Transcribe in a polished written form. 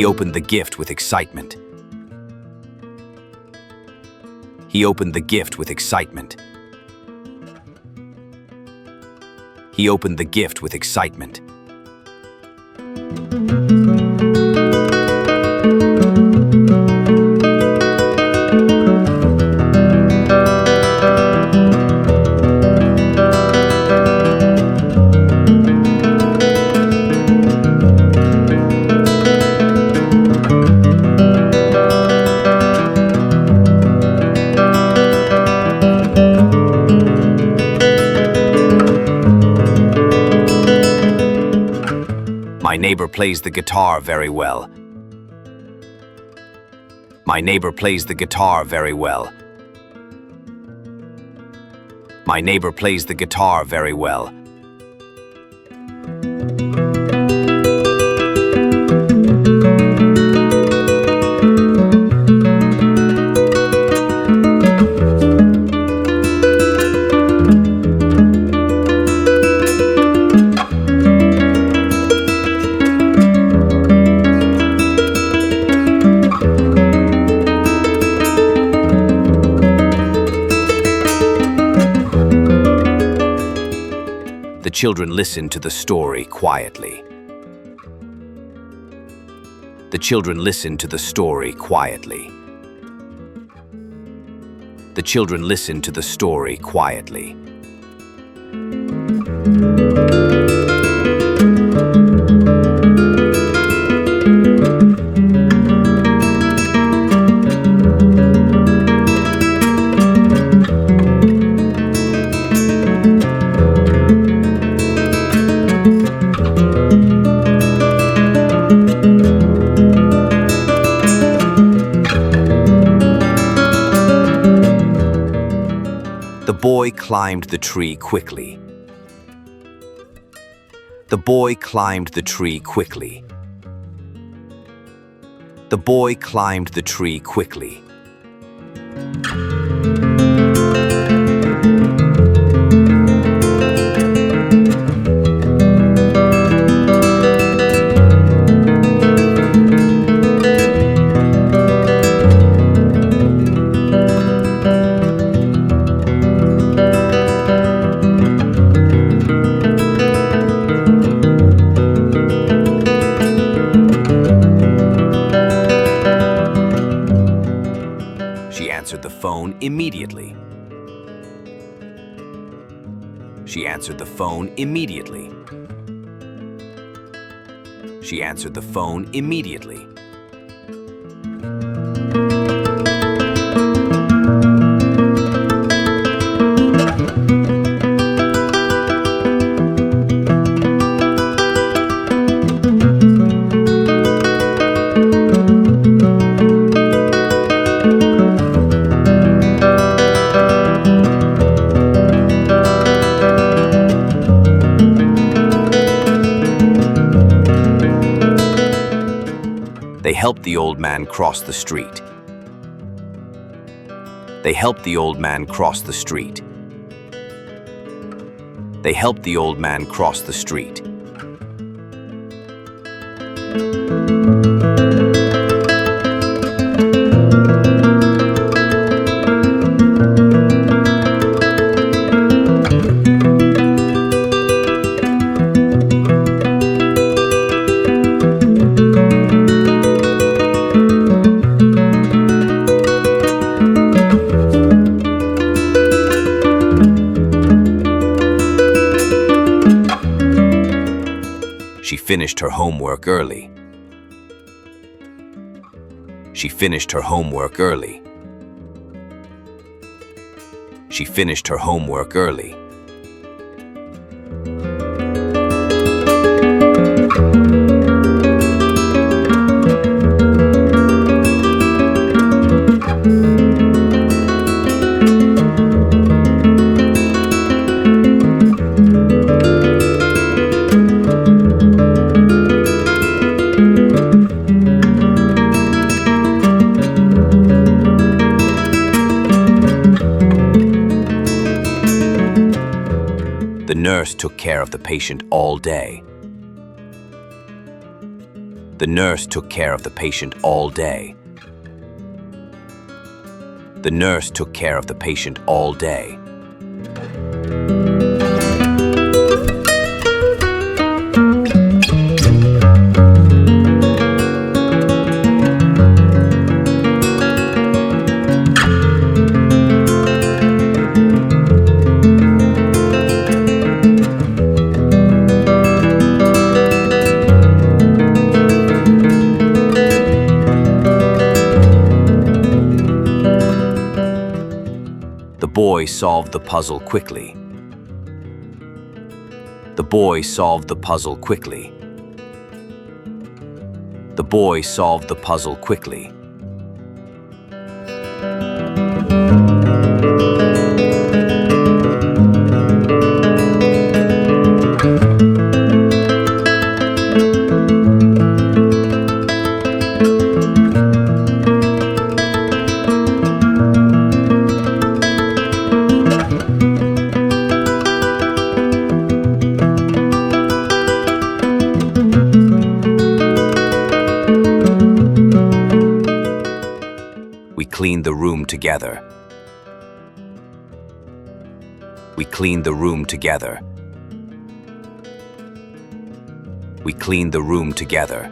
He opened the gift with excitement. He opened the gift with excitement. He opened the gift with excitement. My neighbor plays the guitar very well. My neighbor plays the guitar very well. My neighbor plays the guitar very well. The children listened to the story quietly. The children listened to the story quietly. The children listened to the story quietly. The boy climbed the tree quickly. The boy climbed the tree quickly. The boy climbed the tree quickly. She answered the phone immediately. She answered the phone immediately. She answered the phone immediately. They helped the old man cross the street. They helped the old man cross the street. They helped the old man cross the street. She finished her homework early. She finished her homework early. She finished her homework early. The nurse took care of the patient all day. The nurse took care of the patient all day. The nurse took care of the patient all day. The boy solved the puzzle quickly. The boy solved the puzzle quickly. The boy solved the puzzle quickly. We cleaned the room together. We cleaned the room together. We cleaned the room together.